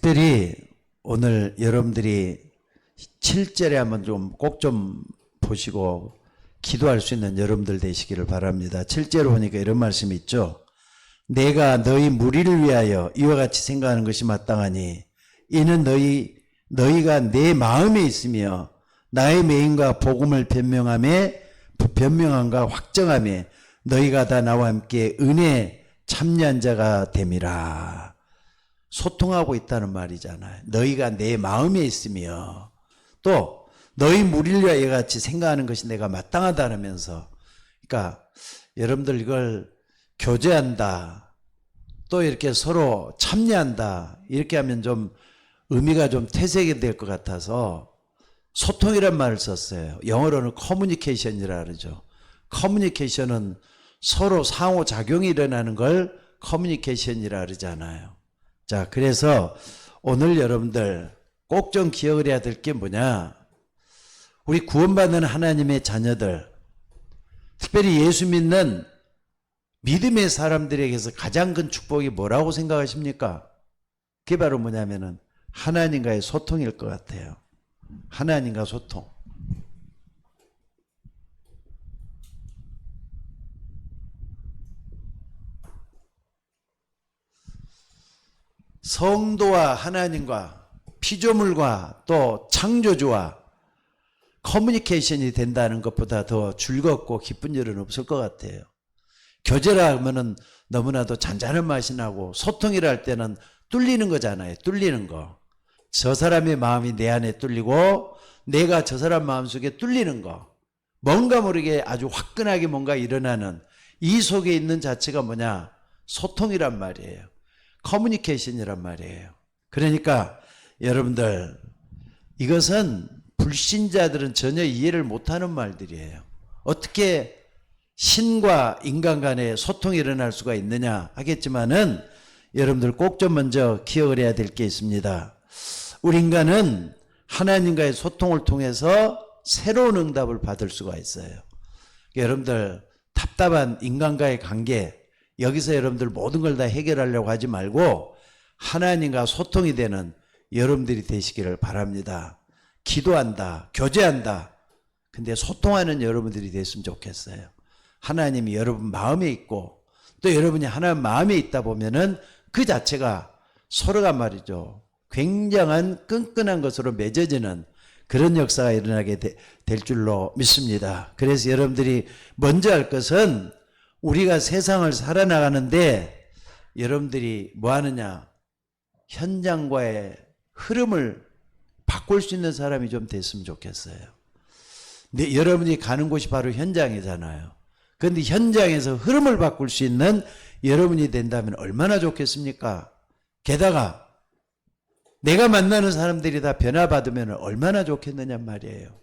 특별히 오늘 여러분들이 7절에 한번 꼭 좀 보시고 기도할 수 있는 여러분들 되시기를 바랍니다. 7절에 보니까 이런 말씀이 있죠. 내가 너희 무리를 위하여 이와 같이 생각하는 것이 마땅하니 이는 너희가 내 마음에 있으며 나의 메인과 복음을 변명함과 확정함에 너희가 다 나와 함께 은혜에 참여한 자가 됨이라. 소통하고 있다는 말이잖아요. 너희가 내 마음에 있으며 또 너희 무리를 위하여 이와 같이 생각하는 것이 내가 마땅하다면서, 그러니까 여러분들 이걸 교제한다, 또 이렇게 서로 참여한다, 이렇게 하면 좀 의미가 좀 퇴색이 될 것 같아서 소통이란 말을 썼어요. 영어로는 커뮤니케이션이라 그러죠. 커뮤니케이션은 서로 상호작용이 일어나는 걸 커뮤니케이션이라 그러잖아요. 자, 그래서 오늘 여러분들 꼭 좀 기억을 해야 될 게 뭐냐, 우리 구원받는 하나님의 자녀들, 특별히 예수 믿는 믿음의 사람들에게서 가장 큰 축복이 뭐라고 생각하십니까? 그게 바로 뭐냐면은 하나님과의 소통일 것 같아요. 하나님과 소통. 성도와 하나님과 피조물과 또 창조주와 커뮤니케이션이 된다는 것보다 더 즐겁고 기쁜 일은 없을 것 같아요. 교제라 하면은 너무나도 잔잔한 맛이 나고, 소통이라 할 때는 뚫리는 거잖아요. 뚫리는 거. 저 사람의 마음이 내 안에 뚫리고 내가 저 사람 마음속에 뚫리는 거. 뭔가 모르게 아주 화끈하게 뭔가 일어나는 이 속에 있는 자체가 뭐냐? 소통이란 말이에요. 커뮤니케이션이란 말이에요. 그러니까 여러분들, 이것은 불신자들은 전혀 이해를 못하는 말들이에요. 어떻게 신과 인간 간의 소통이 일어날 수가 있느냐 하겠지만은, 여러분들 꼭 좀 먼저 기억을 해야 될 게 있습니다. 우리 인간은 하나님과의 소통을 통해서 새로운 응답을 받을 수가 있어요. 여러분들 답답한 인간과의 관계, 여기서 여러분들 모든 걸 다 해결하려고 하지 말고 하나님과 소통이 되는 여러분들이 되시기를 바랍니다. 기도한다, 교제한다, 근데 소통하는 여러분들이 됐으면 좋겠어요. 하나님이 여러분 마음에 있고 또 여러분이 하나님 마음에 있다 보면은 그 자체가 서로가 말이죠, 굉장한 끈끈한 것으로 맺어지는 그런 역사가 일어나게 될 줄로 믿습니다. 그래서 여러분들이 먼저 할 것은, 우리가 세상을 살아나가는데 여러분들이 뭐 하느냐, 현장과의 흐름을 바꿀 수 있는 사람이 좀 됐으면 좋겠어요. 근데 여러분이 가는 곳이 바로 현장이잖아요. 그런데 현장에서 흐름을 바꿀 수 있는 여러분이 된다면 얼마나 좋겠습니까? 게다가 내가 만나는 사람들이 다 변화받으면 얼마나 좋겠느냐 말이에요.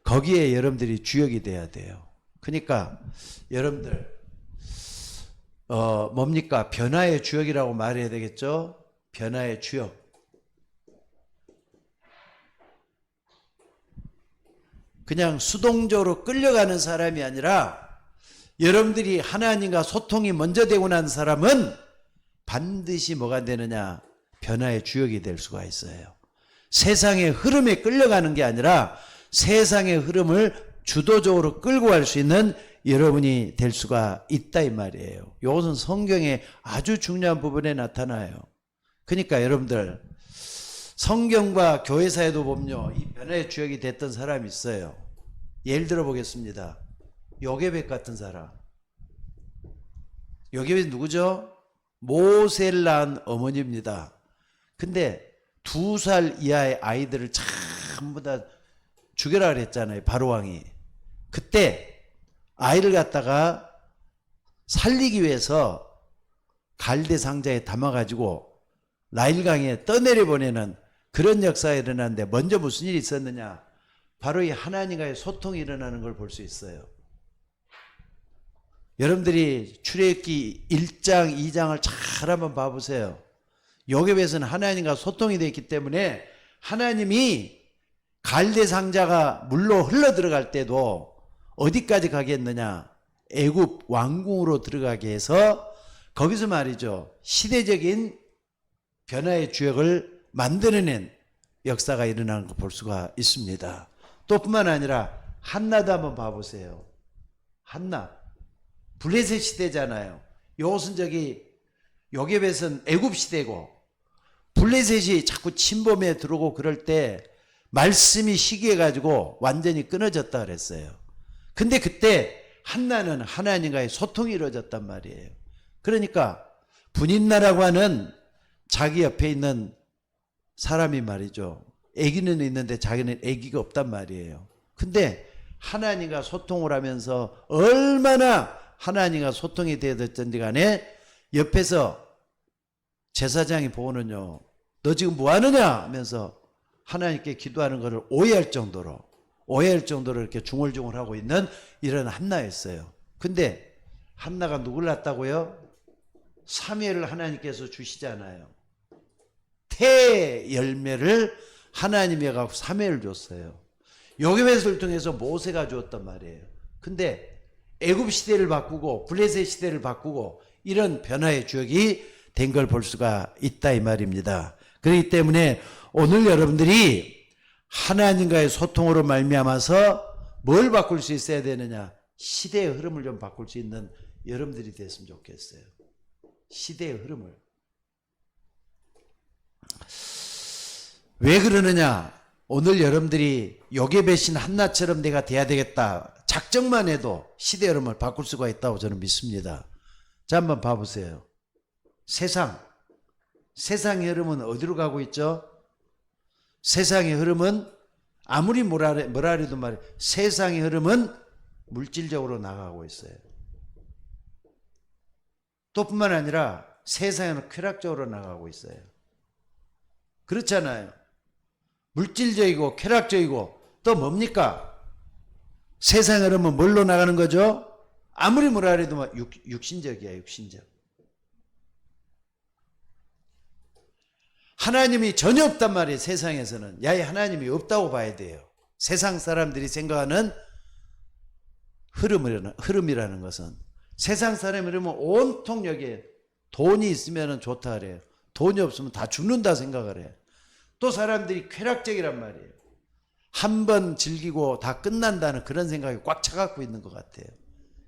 거기에 여러분들이 주역이 돼야 돼요. 그러니까 여러분들 뭡니까? 변화의 주역이라고 말해야 되겠죠? 변화의 주역. 그냥 수동적으로 끌려가는 사람이 아니라, 여러분들이 하나님과 소통이 먼저 되고 난 사람은 반드시 뭐가 되느냐? 변화의 주역이 될 수가 있어요. 세상의 흐름에 끌려가는 게 아니라 세상의 흐름을 주도적으로 끌고 갈 수 있는 여러분이 될 수가 있다 이 말이에요. 이것은 성경의 아주 중요한 부분에 나타나요. 그러니까 여러분들, 성경과 교회사에도 보면요, 이 변화의 주역이 됐던 사람이 있어요. 예를 들어 보겠습니다. 요게벳 같은 사람. 요게벳 누구죠? 모세를 낳은 어머니입니다. 근데 2살 이하의 아이들을 전부 다 죽여라 그랬잖아요, 바로왕이. 그때 아이를 갖다가 살리기 위해서 갈대 상자에 담아가지고 나일강에 떠내려 보내는 그런 역사가 일어났는데, 먼저 무슨 일이 있었느냐? 바로 이 하나님과의 소통이 일어나는 걸 볼 수 있어요. 여러분들이 출애굽기 1장, 2장을 잘 한번 봐보세요. 요게벳은 하나님과 소통이 되어 있기 때문에 하나님이 갈대 상자가 물로 흘러 들어갈 때도 어디까지 가겠느냐? 애굽 왕궁으로 들어가게 해서 거기서 말이죠, 시대적인 변화의 주역을 만들어낸 역사가 일어나는 걸 볼 수가 있습니다. 또 뿐만 아니라 한나도 한번 봐보세요. 한나 블레셋 시대잖아요. 요것은 요게벳은 애굽 시대고, 블레셋이 자꾸 침범해 들어오고 그럴 때 말씀이 시기해가지고 완전히 끊어졌다 그랬어요. 근데 그때 한나는 하나님과의 소통이 이루어졌단 말이에요. 그러니까 분인나라고 하는 자기 옆에 있는 사람이 말이죠. 아기는 있는데 자기는 아기가 없단 말이에요. 근데 하나님과 소통을 하면서 얼마나 하나님과 소통이 되었든지 간에 옆에서 제사장이 보고는요, 너 지금 뭐 하느냐 하면서 하나님께 기도하는 것을 오해할 정도로 이렇게 중얼중얼하고 있는 이런 한나였어요. 근데 한나가 누굴 낳았다고요? 사무엘을 하나님께서 주시잖아요. 태 열매를 하나님이 갖고 사무엘을 줬어요. 요게벳을 통해서 모세가 주었단 말이에요. 근데 애굽 시대를 바꾸고 블레셋 시대를 바꾸고 이런 변화의 주역이 된 걸 볼 수가 있다 이 말입니다. 그렇기 때문에 오늘 여러분들이 하나님과의 소통으로 말미암아서 뭘 바꿀 수 있어야 되느냐? 시대의 흐름을 좀 바꿀 수 있는 여러분들이 됐으면 좋겠어요. 시대의 흐름을. 왜 그러느냐? 오늘 여러분들이 요게벳인 한나처럼 내가 돼야 되겠다. 작정만 해도 시대의 흐름을 바꿀 수가 있다고 저는 믿습니다. 자, 한번 봐보세요. 세상의 흐름은 어디로 가고 있죠? 세상의 흐름은 아무리 뭐라 해도 말이에요. 세상의 흐름은 물질적으로 나가고 있어요. 또 뿐만 아니라 세상에는 쾌락적으로 나가고 있어요. 그렇잖아요. 물질적이고 쾌락적이고 또 뭡니까? 세상의 흐름은 뭘로 나가는 거죠? 아무리 뭐라 해도 육신적이야, 육신적. 하나님이 전혀 없단 말이에요. 세상에서는. 야, 하나님이 없다고 봐야 돼요. 세상 사람들이 생각하는 흐름이라는 것은, 세상 사람이 이러면 온통 여기에 돈이 있으면 좋다 그래요. 돈이 없으면 다 죽는다 생각을 해요. 또 사람들이 쾌락적이란 말이에요. 한 번 즐기고 다 끝난다는 그런 생각이 꽉 차갖고 있는 것 같아요.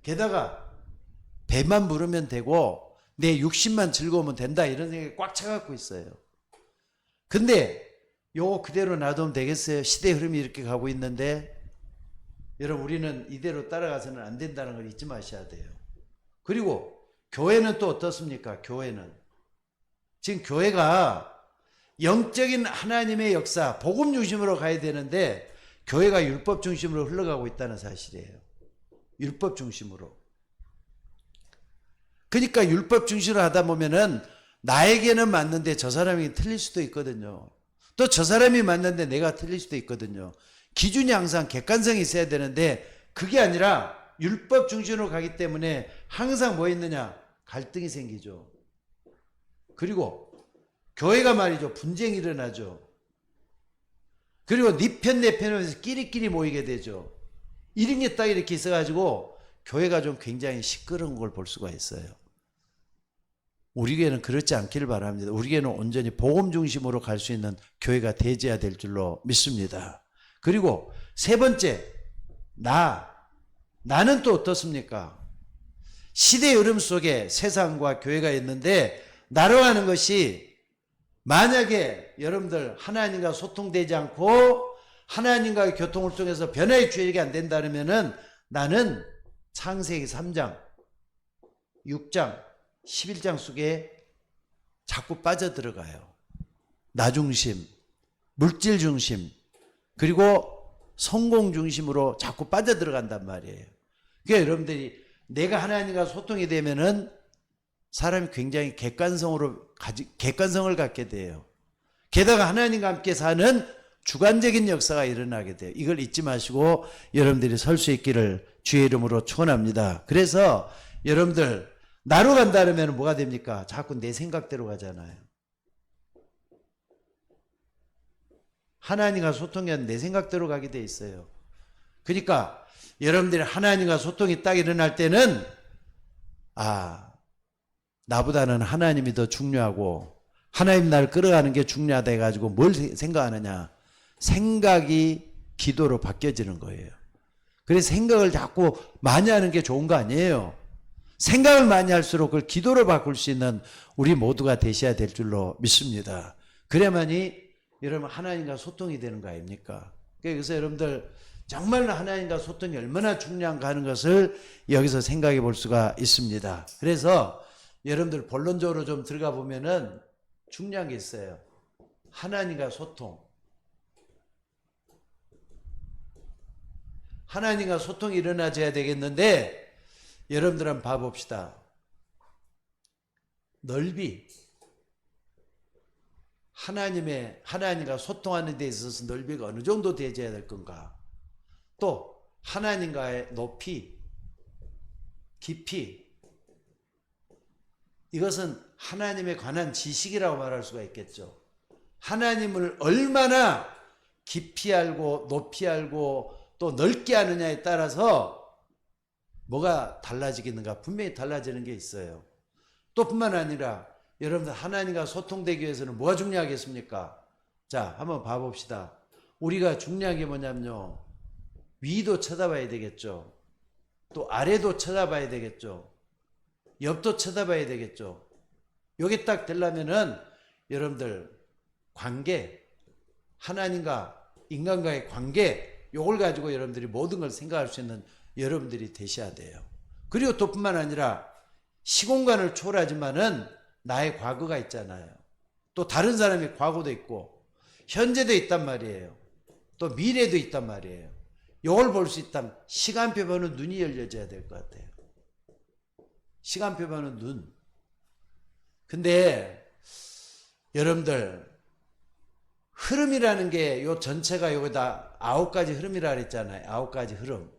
게다가 배만 부르면 되고 내 육신만 즐거우면 된다 이런 생각이 꽉 차갖고 있어요. 근데 요거 그대로 놔두면 되겠어요? 시대 흐름이 이렇게 가고 있는데 여러분, 우리는 이대로 따라가서는 안 된다는 걸 잊지 마셔야 돼요. 그리고 교회는 또 어떻습니까? 교회는 지금 교회가 영적인 하나님의 역사, 복음 중심으로 가야 되는데 교회가 율법 중심으로 흘러가고 있다는 사실이에요. 율법 중심으로. 그러니까 율법 중심으로 하다 보면은 나에게는 맞는데 저 사람이 틀릴 수도 있거든요. 또 저 사람이 맞는데 내가 틀릴 수도 있거든요. 기준이 항상 객관성이 있어야 되는데 그게 아니라 율법 중심으로 가기 때문에 항상 뭐 있느냐? 갈등이 생기죠. 그리고 교회가 말이죠. 분쟁이 일어나죠. 그리고 네 편 내 편에서 끼리끼리 모이게 되죠. 이런 게 딱 이렇게 있어가지고 교회가 좀 굉장히 시끄러운 걸 볼 수가 있어요. 우리 교회는 그렇지 않기를 바랍니다. 우리 교회는 온전히 복음 중심으로 갈 수 있는 교회가 되어야 될 줄로 믿습니다. 그리고 세 번째, 나는 또 어떻습니까? 시대의 흐름 속에 세상과 교회가 있는데 나로 하는 것이, 만약에 여러분들 하나님과 소통되지 않고 하나님과의 교통을 통해서 변화의 주역이 안 된다면은 나는 창세기 3장, 6장, 11장 속에 자꾸 빠져들어가요. 나 중심, 물질 중심, 그리고 성공 중심으로 자꾸 빠져들어간단 말이에요. 그러니까 여러분들이 내가 하나님과 소통이 되면은 사람이 굉장히 객관성을 갖게 돼요. 게다가 하나님과 함께 사는 주관적인 역사가 일어나게 돼요. 이걸 잊지 마시고 여러분들이 설 수 있기를 주의 이름으로 축원합니다. 그래서 여러분들 나로 간다 그러면 뭐가 됩니까? 자꾸 내 생각대로 가잖아요. 하나님과 소통이 내 생각대로 가게 돼 있어요. 그러니까 여러분들이 하나님과 소통이 딱 일어날 때는 나보다는 하나님이 더 중요하고 하나님 나를 끌어가는 게 중요하다 해가지고 뭘 생각하느냐. 생각이 기도로 바뀌어지는 거예요. 그래서 생각을 자꾸 많이 하는 게 좋은 거 아니에요. 생각을 많이 할수록 그걸 기도로 바꿀 수 있는 우리 모두가 되셔야 될 줄로 믿습니다. 그래야만이 여러분 하나님과 소통이 되는 거 아닙니까? 그래서 여러분들 정말 하나님과 소통이 얼마나 중요한가 하는 것을 여기서 생각해 볼 수가 있습니다. 그래서 여러분들 본론적으로 좀 들어가 보면은 중요한 게 있어요. 하나님과 소통. 하나님과 소통이 일어나줘야 되겠는데 여러분들 한번 봐봅시다. 넓이. 하나님과 소통하는 데 있어서 넓이가 어느 정도 되어야 될 건가? 또 하나님과의 높이, 깊이. 이것은 하나님에 관한 지식이라고 말할 수가 있겠죠. 하나님을 얼마나 깊이 알고 높이 알고 또 넓게 아느냐에 따라서 뭐가 달라지겠는가? 분명히 달라지는 게 있어요. 또 뿐만 아니라 여러분들 하나님과 소통되기 위해서는 뭐가 중요하겠습니까? 자, 한번 봐봅시다. 우리가 중요한 게 뭐냐면요. 위도 쳐다봐야 되겠죠. 또 아래도 쳐다봐야 되겠죠. 옆도 쳐다봐야 되겠죠. 여기 딱 되려면은 여러분들 관계, 하나님과 인간과의 관계, 요걸 가지고 여러분들이 모든 걸 생각할 수 있는 여러분들이 되셔야 돼요. 그리고 또 뿐만 아니라 시공간을 초월하지만은 나의 과거가 있잖아요. 또 다른 사람의 과거도 있고 현재도 있단 말이에요. 또 미래도 있단 말이에요. 이걸 볼 수 있다면 시간표 보는 눈이 열려져야 될 것 같아요. 시간표 보는 눈. 근데 여러분들 흐름이라는 게 요 전체가 여기다 9가지 흐름이라 그랬잖아요. 9가지 흐름.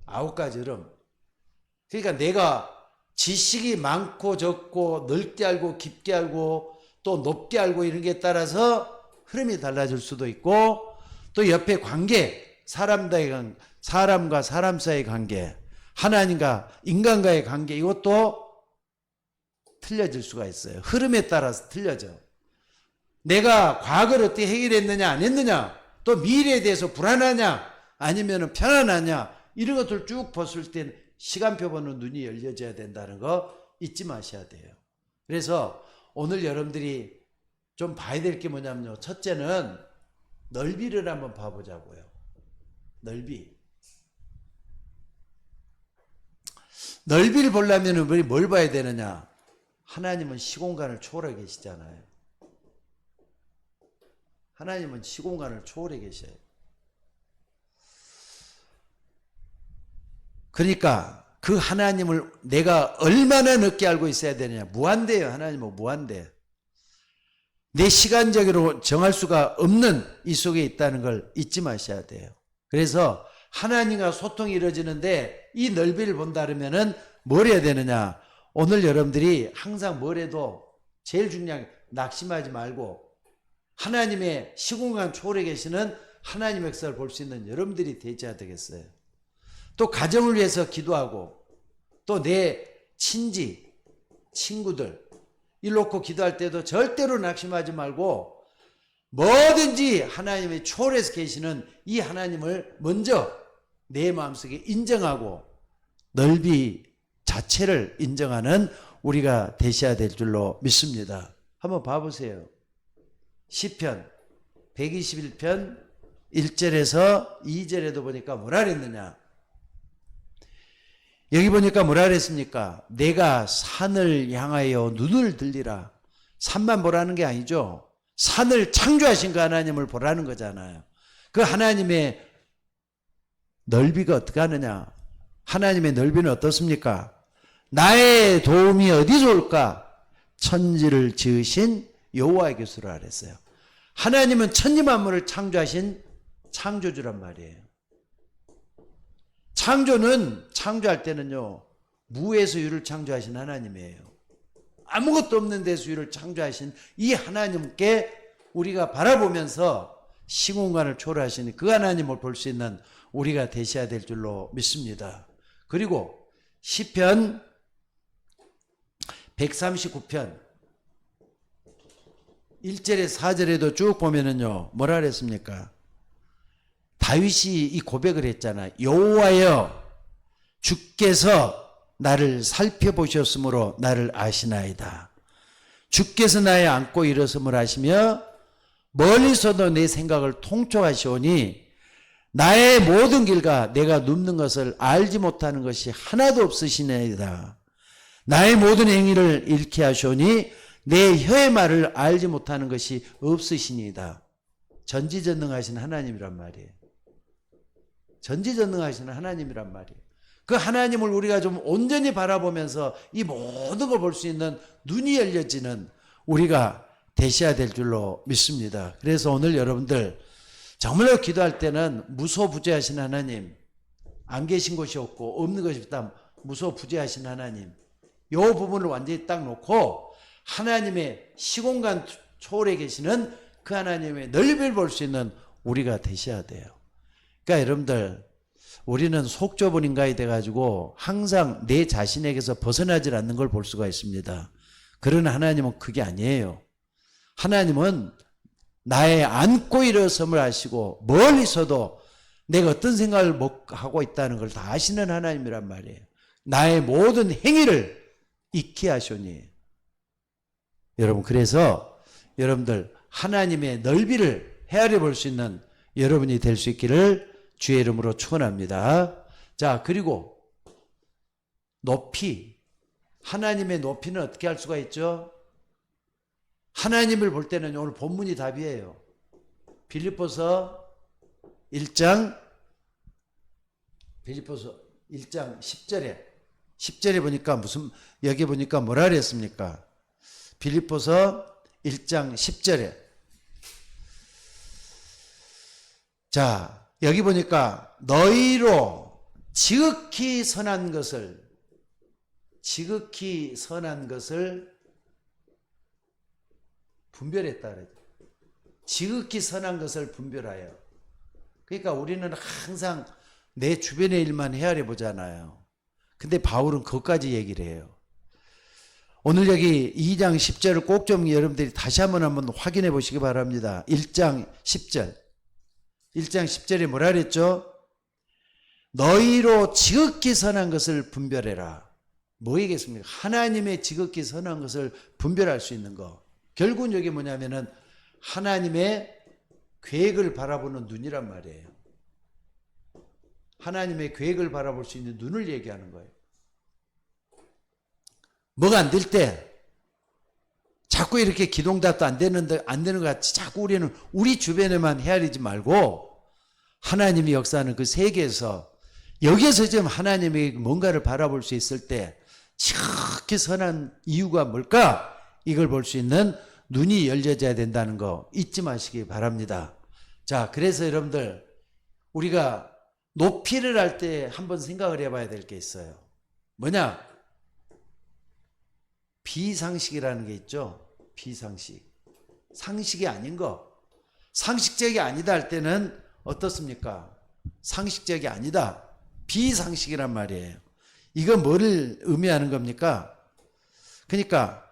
9가지 흐름. 그러니까 내가 지식이 많고 적고 넓게 알고 깊게 알고 또 높게 알고 이런 게 따라서 흐름이 달라질 수도 있고 또 옆에 관계, 사람과 사람 사이의 관계, 하나님과 인간과의 관계 이것도 틀려질 수가 있어요. 흐름에 따라서 틀려져. 내가 과거를 어떻게 해결했느냐 안 했느냐 또 미래에 대해서 불안하냐 아니면 편안하냐 이런 것들 쭉 봤을 땐 시간표 보는 눈이 열려져야 된다는 거 잊지 마셔야 돼요. 그래서 오늘 여러분들이 좀 봐야 될 게 뭐냐면요. 첫째는 넓이를 한번 봐보자고요. 넓이. 넓이를 보려면 우리 뭘 봐야 되느냐. 하나님은 시공간을 초월해 계시잖아요. 하나님은 시공간을 초월해 계셔요. 그러니까 그 하나님을 내가 얼마나 늦게 알고 있어야 되느냐. 무한대예요. 하나님은 무한대. 내 시간적으로 정할 수가 없는 이 속에 있다는 걸 잊지 마셔야 돼요. 그래서 하나님과 소통이 이루어지는데 이 넓이를 본다 그러면은 뭘 해야 되느냐. 오늘 여러분들이 항상 뭘 해도 제일 중요한 게 낙심하지 말고 하나님의 시공간 초월해 계시는 하나님의 역사를 볼 수 있는 여러분들이 되셔야 되겠어요. 또 가정을 위해서 기도하고 또 내 친지, 친구들 일 놓고 기도할 때도 절대로 낙심하지 말고 뭐든지 하나님의 초월해서 계시는 이 하나님을 먼저 내 마음속에 인정하고 넓이 자체를 인정하는 우리가 되셔야 될 줄로 믿습니다. 한번 봐보세요. 시편 121편 1절에서 2절에도 보니까 뭐라 그랬느냐. 여기 보니까 뭐라 그랬습니까? 내가 산을 향하여 눈을 들리라. 산만 보라는 게 아니죠. 산을 창조하신 그 하나님을 보라는 거잖아요. 그 하나님의 넓이가 어떻게 하느냐. 하나님의 넓이는 어떻습니까? 나의 도움이 어디서 올까? 천지를 지으신 여호와에게서라 그랬어요. 하나님은 천지 만물을 창조하신 창조주란 말이에요. 창조는 창조할 때는요. 무에서 유를 창조하신 하나님이에요. 아무것도 없는 데서 유를 창조하신 이 하나님께 우리가 바라보면서 시공간을 초월하시는 그 하나님을 볼 수 있는 우리가 되셔야 될 줄로 믿습니다. 그리고 시편 139편 1절에 4절에도 쭉 보면은요, 뭐라 그랬습니까? 다윗이 이 고백을 했잖아. 여호와여, 주께서 나를 살펴보셨으므로 나를 아시나이다. 주께서 나의 안고 일어섬을 아시며 멀리서도 내 생각을 통촉하시오니 나의 모든 길과 내가 눕는 것을 알지 못하는 것이 하나도 없으시나이다. 나의 모든 행위를 잃게 하시오니 내 혀의 말을 알지 못하는 것이 없으시니이다. 전지전능하신 하나님이란 말이에요. 전지전능하신 하나님이란 말이에요. 그 하나님을 우리가 좀 온전히 바라보면서 이 모든 걸 볼 수 있는 눈이 열려지는 우리가 되셔야 될 줄로 믿습니다. 그래서 오늘 여러분들 정말로 기도할 때는 무소부재하신 하나님, 안 계신 곳이 없고 없는 것이 없다. 무소부재하신 하나님, 이 부분을 완전히 딱 놓고 하나님의 시공간 초월에 계시는 그 하나님의 넓이를 볼 수 있는 우리가 되셔야 돼요. 그러니까 여러분들, 우리는 속 좁은 인간이 돼가지고 항상 내 자신에게서 벗어나질 않는 걸 볼 수가 있습니다. 그러나 하나님은 그게 아니에요. 하나님은 나의 안고 일어섬을 아시고 멀리서도 내가 어떤 생각을 하고 있다는 걸 다 아시는 하나님이란 말이에요. 나의 모든 행위를 익히 하시오니. 여러분, 그래서 여러분들 하나님의 넓이를 헤아려 볼 수 있는 여러분이 될 수 있기를 주의 이름으로 축원합니다. 자, 그리고 높이, 하나님의 높이는 어떻게 할 수가 있죠? 하나님을 볼 때는 오늘 본문이 답이에요. 빌립보서 1장 10절에 보니까 여기 보니까 뭐라 그랬습니까? 빌립보서 1장 10절에. 자, 여기 보니까 너희로 지극히 선한 것을 분별했다 그래요. 지극히 선한 것을 분별하여. 그러니까 우리는 항상 내 주변의 일만 헤아려 보잖아요. 근데 바울은 그것까지 얘기를 해요. 오늘 여기 2장 10절을 꼭 좀 여러분들이 다시 한번 확인해 보시기 바랍니다. 1장 10절. 1장 10절에 뭐라 그랬죠? 너희로 지극히 선한 것을 분별해라. 뭐이겠습니까? 하나님의 지극히 선한 것을 분별할 수 있는 거. 결국은 여기 뭐냐면은 하나님의 계획을 바라보는 눈이란 말이에요. 하나님의 계획을 바라볼 수 있는 눈을 얘기하는 거예요. 뭐가 안 될 때 자꾸 이렇게 기동답도 안 되는 것 같이 자꾸 우리는 우리 주변에만 헤아리지 말고 하나님이 역사하는 그 세계에서 여기에서 지금 하나님의 뭔가를 바라볼 수 있을 때 지극히 선한 이유가 뭘까? 이걸 볼 수 있는 눈이 열려져야 된다는 거 잊지 마시기 바랍니다. 자, 그래서 여러분들 우리가 높이를 할 때 한번 생각을 해봐야 될 게 있어요. 뭐냐? 비상식이라는 게 있죠. 비상식. 상식이 아닌 거. 상식적이 아니다 할 때는 어떻습니까? 상식적이 아니다. 비상식이란 말이에요. 이거 뭐를 의미하는 겁니까? 그러니까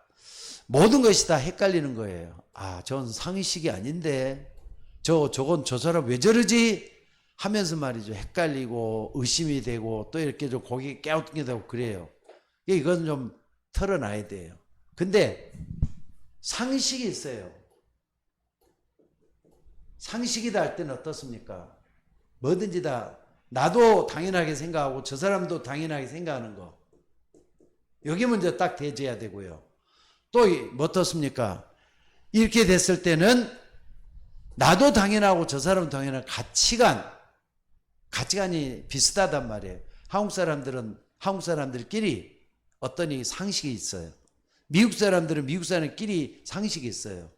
모든 것이 다 헷갈리는 거예요. 아, 저건 상식이 아닌데 저건 저 사람 왜 저러지? 하면서 말이죠. 헷갈리고 의심이 되고 또 이렇게 좀 고개 깨우게 되고 그래요. 이건 좀 털어놔야 돼요. 근데 상식이 있어요. 상식이다 할 때는 어떻습니까? 뭐든지 다 나도 당연하게 생각하고 저 사람도 당연하게 생각하는 거. 여기 먼저 딱 대줘야 되고요. 또 뭐 어떻습니까? 이렇게 됐을 때는 나도 당연하고 저 사람도 당연한 가치관이 비슷하단 말이에요. 한국 사람들끼리 어떤 이 상식이 있어요. 미국 사람들은 미국 사람끼리 상식이 있어요.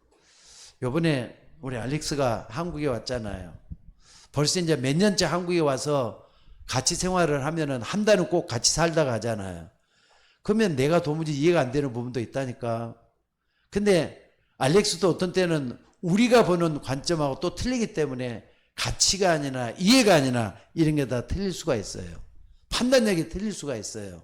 요번에 우리 알렉스가 한국에 왔잖아요. 벌써 이제 몇 년째 한국에 와서 같이 생활을 하면은 한 달은 꼭 같이 살다 가잖아요. 그러면 내가 도무지 이해가 안 되는 부분도 있다니까. 근데 알렉스도 어떤 때는 우리가 보는 관점하고 또 틀리기 때문에 가치가 아니나 이해가 아니나 이런 게 다 틀릴 수가 있어요. 판단력이 틀릴 수가 있어요.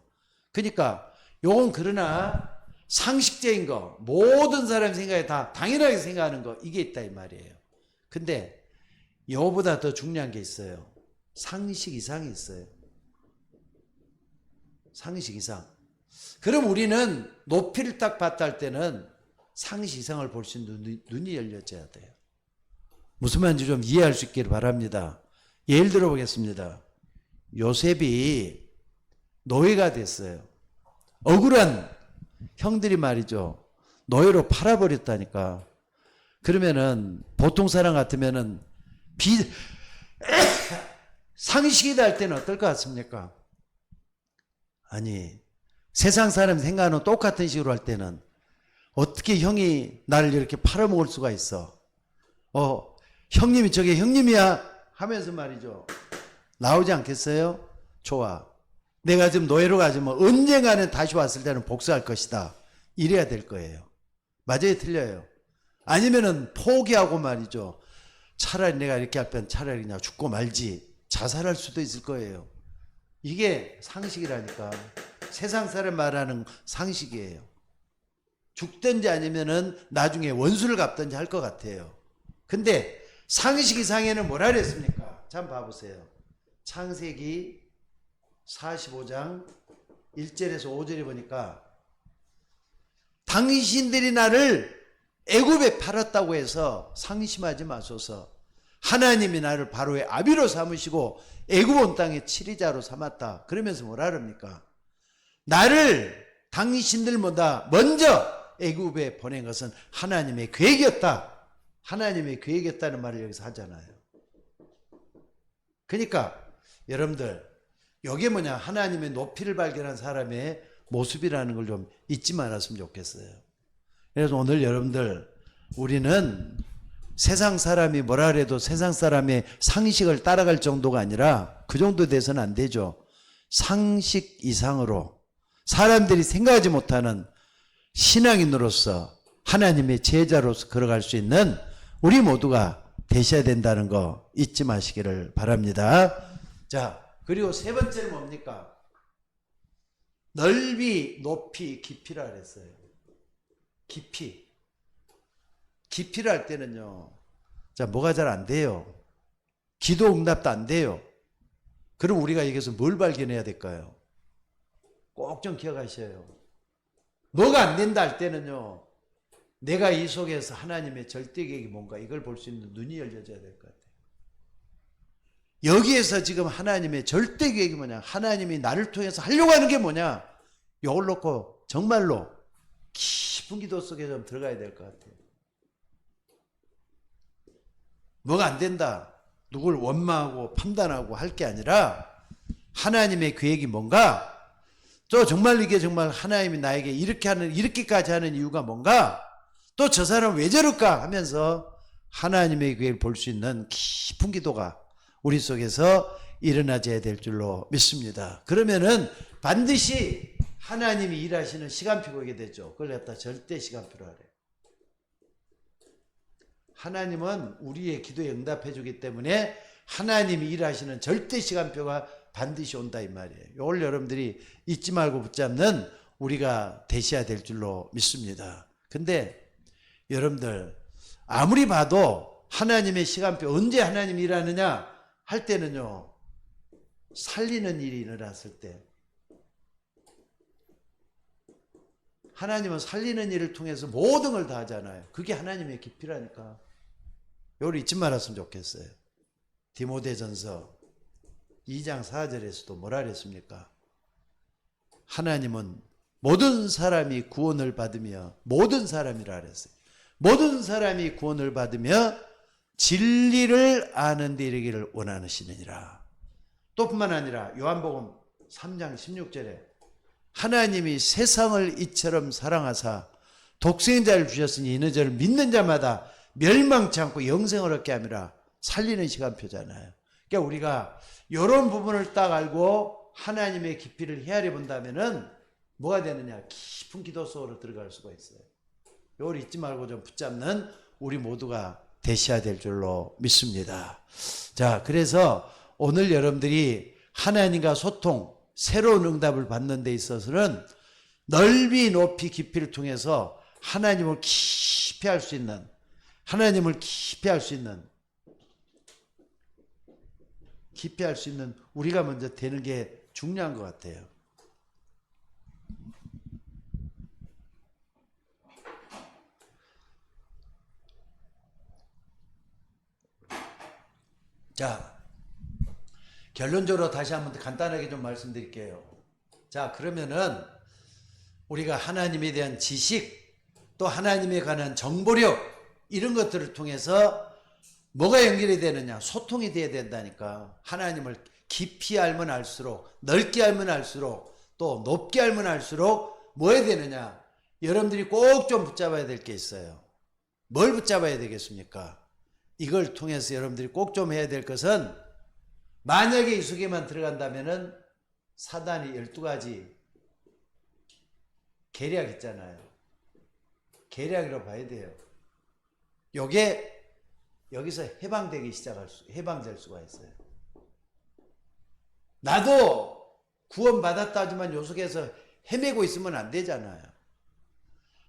그러니까 요건 그러나 상식적인 거, 모든 사람 생각에 다 당연하게 생각하는 거, 이게 있다 이 말이에요. 근데 이거보다 더 중요한 게 있어요. 상식 이상이 있어요. 상식 이상. 그럼 우리는 높이를 딱 봤다 할 때는 상식 이상을 볼 수 있는 눈이 열려져야 돼요. 무슨 말인지 좀 이해할 수 있기를 바랍니다. 예를 들어 보겠습니다. 요셉이 노예가 됐어요. 억울한 형들이 말이죠. 노예로 팔아버렸다니까. 그러면은 보통 사람 같으면은 상식이다 할 때는 어떨 것 같습니까? 아니, 세상 사람 생각하는 똑같은 식으로 할 때는 어떻게 형이 나를 이렇게 팔아먹을 수가 있어? 형님이 저게 형님이야? 하면서 말이죠. 나오지 않겠어요? 좋아. 내가 지금 노예로 가지면 언젠가는 다시 왔을 때는 복수할 것이다. 이래야 될 거예요. 맞아요? 틀려요? 아니면은 포기하고 말이죠. 차라리 내가 이렇게 할 땐 차라리 그냥 죽고 말지. 자살할 수도 있을 거예요. 이게 상식이라니까. 세상 사람 말하는 상식이에요. 죽든지 아니면은 나중에 원수를 갚든지 할 것 같아요. 근데 상식 이상에는 뭐라 그랬습니까? 참 봐보세요. 창세기 45장 1절에서 5절에 보니까 당신들이 나를 애굽에 팔았다고 해서 상심하지 마소서. 하나님이 나를 바로의 아비로 삼으시고 애굽 온 땅의 치리자로 삼았다. 그러면서 뭐라 그럽니까? 나를 당신들보다 먼저 애굽에 보낸 것은 하나님의 계획이었다. 하나님의 계획이었다는 말을 여기서 하잖아요. 그러니까 여러분들 이게 뭐냐, 하나님의 높이를 발견한 사람의 모습이라는 걸 좀 잊지 말았으면 좋겠어요. 그래서 오늘 여러분들 우리는 세상 사람이 뭐라 그래도 세상 사람의 상식을 따라갈 정도가 아니라 그 정도 돼서는 안 되죠. 상식 이상으로 사람들이 생각하지 못하는 신앙인으로서 하나님의 제자로서 걸어갈 수 있는 우리 모두가 되셔야 된다는 거 잊지 마시기를 바랍니다. 자, 그리고 세 번째는 뭡니까? 넓이, 높이, 깊이라 그랬어요. 깊이. 깊이를 할 때는요. 자, 뭐가 잘 안 돼요? 기도 응답도 안 돼요. 그럼 우리가 여기서 뭘 발견해야 될까요? 꼭 좀 기억하셔요. 뭐가 안 된다 할 때는요. 내가 이 속에서 하나님의 절대 계획이 뭔가 이걸 볼 수 있는 눈이 열려져야 될 것 같아요. 여기에서 지금 하나님의 절대 계획이 뭐냐, 하나님이 나를 통해서 하려고 하는 게 뭐냐, 이걸 놓고 정말로 깊은 기도 속에 좀 들어가야 될 것 같아요. 뭐가 안 된다, 누굴 원망하고 판단하고 할 게 아니라 하나님의 계획이 뭔가, 또 정말 이게 정말 하나님이 나에게 이렇게까지 하는 이유가 뭔가, 또 저 사람 왜 저럴까 하면서 하나님의 계획을 볼 수 있는 깊은 기도가 우리 속에서 일어나져야 될 줄로 믿습니다. 그러면은 반드시 하나님이 일하시는 시간표가 오게 되죠. 그걸 갖다 절대 시간표로 하래요. 하나님은 우리의 기도에 응답해 주기 때문에 하나님이 일하시는 절대 시간표가 반드시 온다 이 말이에요. 이걸 여러분들이 잊지 말고 붙잡는 우리가 되셔야 될 줄로 믿습니다. 근데 여러분들 아무리 봐도 하나님의 시간표, 언제 하나님이 일하느냐 할 때는요, 살리는 일이 일어났을 때, 하나님은 살리는 일을 통해서 모든 걸 다 하잖아요. 그게 하나님의 깊이라니까. 이걸 잊지 말았으면 좋겠어요. 디모데전서 2장 4절에서도 뭐라 그랬습니까? 하나님은 모든 사람이 구원을 받으며, 모든 사람이라 그랬어요. 모든 사람이 구원을 받으며 진리를 아는 데 이르기를 원하시느니라. 또 뿐만 아니라 요한복음 3장 16절에 하나님이 세상을 이처럼 사랑하사 독생자를 주셨으니 이는 저를 믿는 자마다 멸망치 않고 영생을 얻게 함이라. 살리는 시간표잖아요. 그러니까 우리가 이런 부분을 딱 알고 하나님의 깊이를 헤아려 본다면은 뭐가 되느냐, 깊은 기도 속으로 들어갈 수가 있어요. 이걸 잊지 말고 좀 붙잡는 우리 모두가 되셔야 될 줄로 믿습니다. 자, 그래서 오늘 여러분들이 하나님과 소통, 새로운 응답을 받는 데 있어서는 넓이 높이 깊이를 통해서 하나님을 깊이 알 수 있는, 하나님을 깊이 알 수 있는, 깊이 알 수 있는 우리가 먼저 되는 게 중요한 것 같아요. 자, 결론적으로 다시 한번 간단하게 좀 말씀드릴게요. 자, 그러면은 우리가 하나님에 대한 지식, 또 하나님에 관한 정보력, 이런 것들을 통해서 뭐가 연결이 되느냐? 소통이 돼야 된다니까. 하나님을 깊이 알면 알수록, 넓게 알면 알수록, 또 높게 알면 알수록 뭐 해야 되느냐? 여러분들이 꼭 좀 붙잡아야 될 게 있어요. 뭘 붙잡아야 되겠습니까? 이걸 통해서 여러분들이 꼭 좀 해야 될 것은, 만약에 이 속에만 들어간다면은 사단이 12가지 계략 있잖아요. 계략이라고 봐야 돼요. 요게 여기서 해방될 수가 있어요. 나도 구원받았다 하지만 요 속에서 헤매고 있으면 안 되잖아요.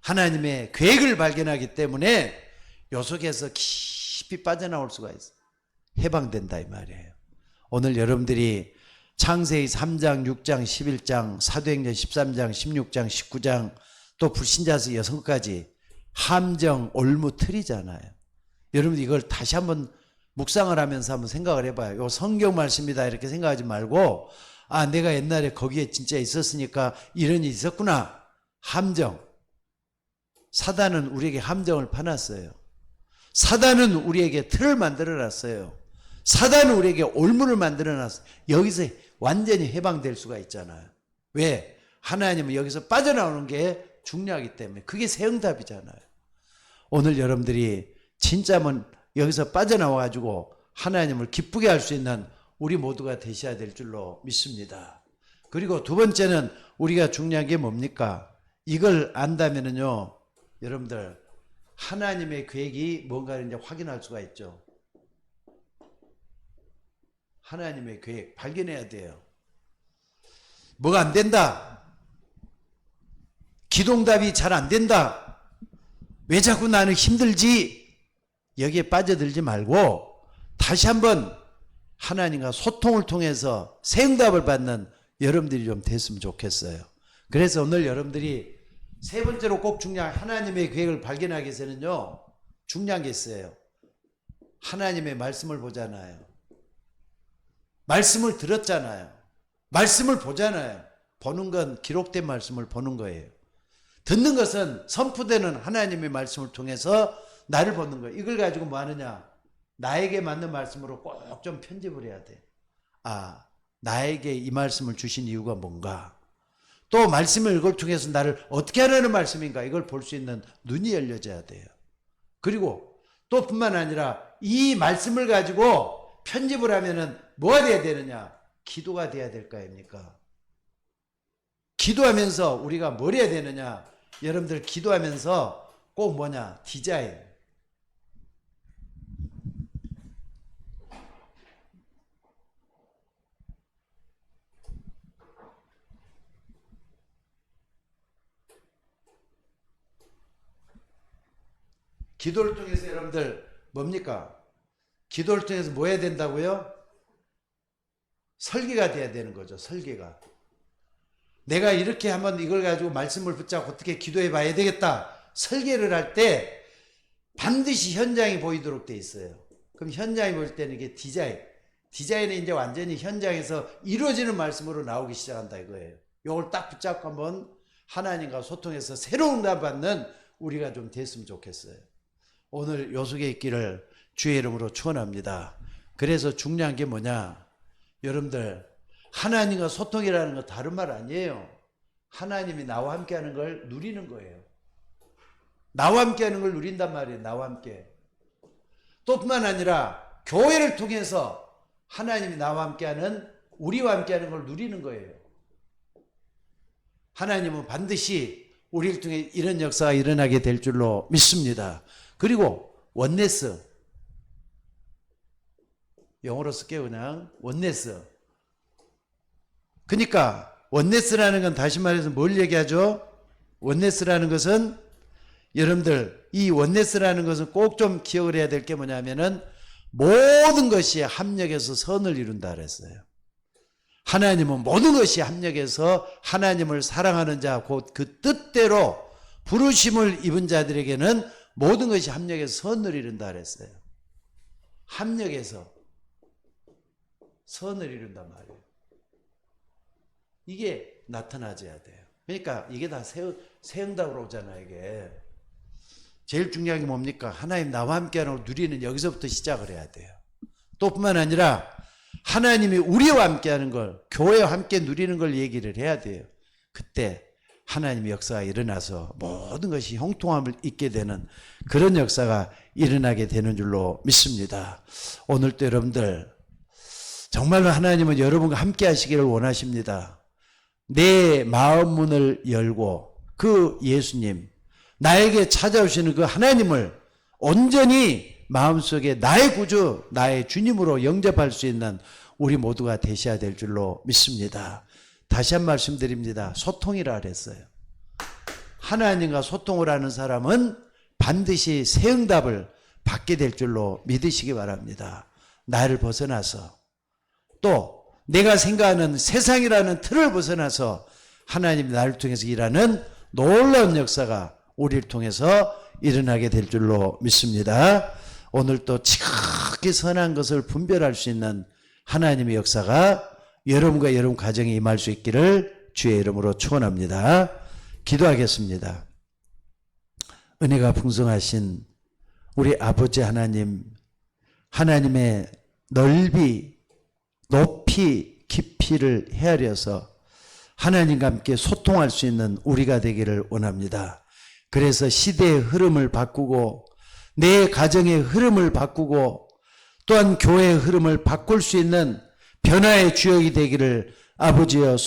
하나님의 계획을 발견하기 때문에 요 속에서 깊이 빠져나올 수가 있어요. 해방된다 이 말이에요. 오늘 여러분들이 창세기 3장, 6장, 11장, 사도행전 13장, 16장, 19장, 또 불신자서 6가지 함정, 올무, 틀이잖아요. 여러분 이걸 다시 한번 묵상을 하면서 한번 생각을 해봐요. 이거 성경 말씀이다 이렇게 생각하지 말고, 아 내가 옛날에 거기에 진짜 있었으니까 이런 일이 있었구나. 함정. 사단은 우리에게 함정을 파놨어요. 사단은 우리에게 틀을 만들어놨어요. 사단은 우리에게 올무를 만들어놨어요. 여기서 완전히 해방될 수가 있잖아요. 왜? 하나님은 여기서 빠져나오는 게 중요하기 때문에. 그게 새응답이잖아요. 오늘 여러분들이 진짜면 여기서 빠져나와가지고 하나님을 기쁘게 할 수 있는 우리 모두가 되셔야 될 줄로 믿습니다. 그리고 두 번째는 우리가 중요한 게 뭡니까? 이걸 안다면은요, 여러분들 하나님의 계획이 뭔가를 이제 확인할 수가 있죠. 하나님의 계획 발견해야 돼요. 뭐가 안 된다. 기도응답이 잘 안 된다. 왜 자꾸 나는 힘들지? 여기에 빠져들지 말고 다시 한번 하나님과 소통을 통해서 새 응답을 받는 여러분들이 좀 됐으면 좋겠어요. 그래서 오늘 여러분들이 세 번째로 꼭 중요한 하나님의 계획을 발견하기 위해서는요, 중요한 게 있어요. 하나님의 말씀을 보잖아요. 말씀을 들었잖아요. 말씀을 보잖아요. 보는 건 기록된 말씀을 보는 거예요. 듣는 것은 선포되는 하나님의 말씀을 통해서 나를 보는 거예요. 이걸 가지고 뭐 하느냐? 나에게 맞는 말씀으로 꼭 좀 편집을 해야 돼. 아, 나에게 이 말씀을 주신 이유가 뭔가? 또 말씀을 이걸 통해서 나를 어떻게 하라는 말씀인가? 이걸 볼 수 있는 눈이 열려져야 돼요. 그리고 또 뿐만 아니라 이 말씀을 가지고 편집을 하면은 뭐가 돼야 되느냐? 기도가 돼야 될 거 아닙니까? 기도하면서 우리가 뭘 해야 되느냐? 여러분들 기도하면서 꼭 뭐냐? 디자인. 기도를 통해서 여러분들 뭡니까? 기도를 통해서 뭐 해야 된다고요? 설계가 돼야 되는 거죠. 설계가. 내가 이렇게 한번 이걸 가지고 말씀을 붙잡고 어떻게 기도해 봐야 되겠다. 설계를 할 때 반드시 현장이 보이도록 돼 있어요. 그럼 현장이 보일 때는 이게 디자인. 디자인이 이제 완전히 현장에서 이루어지는 말씀으로 나오기 시작한다 이거예요. 이걸 딱 붙잡고 한번 하나님과 소통해서 새로운 응답 받는 우리가 좀 됐으면 좋겠어요. 오늘 요 속에 있기를 주의 이름으로 축원합니다. 그래서 중요한 게 뭐냐? 여러분들 하나님과 소통이라는 거 다른 말 아니에요. 하나님이 나와 함께 하는 걸 누리는 거예요. 나와 함께 하는 걸 누린단 말이에요. 나와 함께. 또 뿐만 아니라 교회를 통해서 하나님이 나와 함께 하는, 우리와 함께 하는 걸 누리는 거예요. 하나님은 반드시 우리를 통해 이런 역사가 일어나게 될 줄로 믿습니다. 그리고 원네스. 영어로 쓸게요. 그냥 원네스. 그러니까 원네스라는 건 다시 말해서 뭘 얘기하죠? 원네스라는 것은 여러분들 이 원네스라는 것은 꼭 좀 기억을 해야 될 게 뭐냐면은 모든 것이 합력해서 선을 이룬다 그랬어요. 하나님은 모든 것이 합력해서 하나님을 사랑하는 자 곧 그 뜻대로 부르심을 입은 자들에게는 모든 것이 합력해서 선을 이룬다 그랬어요. 합력해서 선을 이룬단 말이에요. 이게 나타나져야 돼요. 그러니까 이게 다 세응답으로 오잖아요. 이게 제일 중요한 게 뭡니까? 하나님 나와 함께하는 걸 누리는 여기서부터 시작을 해야 돼요. 또 뿐만 아니라 하나님이 우리와 함께하는 걸, 교회와 함께 누리는 걸 얘기를 해야 돼요. 그때 하나님의 역사가 일어나서 모든 것이 형통함을 잇게 되는 그런 역사가 일어나게 되는 줄로 믿습니다. 오늘도 여러분들 정말로 하나님은 여러분과 함께 하시기를 원하십니다. 내 마음 문을 열고 그 예수님, 나에게 찾아오시는 그 하나님을 온전히 마음속에 나의 구주, 나의 주님으로 영접할 수 있는 우리 모두가 되셔야 될 줄로 믿습니다. 다시 한 말씀드립니다. 소통이라 그랬어요. 하나님과 소통을 하는 사람은 반드시 새 응답을 받게 될 줄로 믿으시기 바랍니다. 나를 벗어나서 또 내가 생각하는 세상이라는 틀을 벗어나서 하나님 나를 통해서 일하는 놀라운 역사가 우리를 통해서 일어나게 될 줄로 믿습니다. 오늘 또 지극히 선한 것을 분별할 수 있는 하나님의 역사가 여러분과 여러분 가정에 임할 수 있기를 주의 이름으로 축원합니다. 기도하겠습니다. 은혜가 풍성하신 우리 아버지 하나님, 하나님의 넓이, 높이, 깊이를 헤아려서 하나님과 함께 소통할 수 있는 우리가 되기를 원합니다. 그래서 시대의 흐름을 바꾸고 내 가정의 흐름을 바꾸고 또한 교회의 흐름을 바꿀 수 있는 변화의 주역이 되기를 아버지여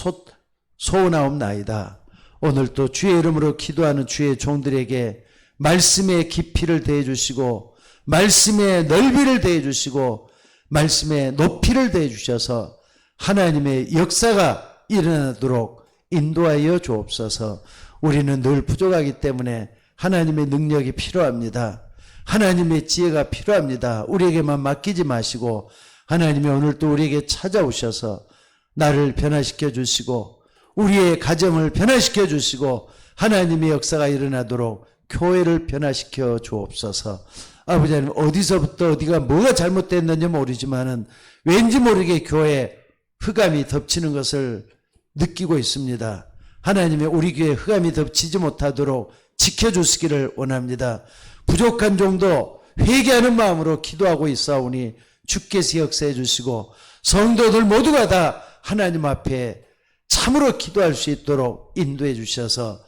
소원하옵나이다. 오늘 또 주의 이름으로 기도하는 주의 종들에게 말씀의 깊이를 더해 주시고 말씀의 넓이를 더해 주시고 말씀의 높이를 더해 주셔서 하나님의 역사가 일어나도록 인도하여 주옵소서. 우리는 늘 부족하기 때문에 하나님의 능력이 필요합니다. 하나님의 지혜가 필요합니다. 우리에게만 맡기지 마시고 하나님이 오늘 또 우리에게 찾아오셔서 나를 변화시켜 주시고 우리의 가정을 변화시켜 주시고 하나님의 역사가 일어나도록 교회를 변화시켜 주옵소서. 아버지 하나님, 어디서부터 어디가 뭐가 잘못됐는지 모르지만은 왠지 모르게 교회에 흑암이 덮치는 것을 느끼고 있습니다. 하나님의 우리 교회에 흑암이 덮치지 못하도록 지켜주시기를 원합니다. 부족한 정도 회개하는 마음으로 기도하고 있사오니 주께서 역사해 주시고 성도들 모두가 다 하나님 앞에 참으로 기도할 수 있도록 인도해 주셔서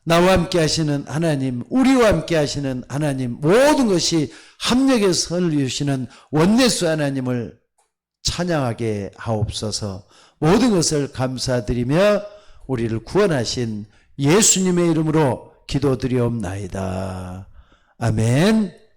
나와 함께 하시는 하나님, 우리와 함께 하시는 하나님, 모든 것이 합력의 선을 이루시는 원내수 하나님을 찬양하게 하옵소서. 모든 것을 감사드리며 우리를 구원하신 예수님의 이름으로 기도드리옵나이다. 아멘.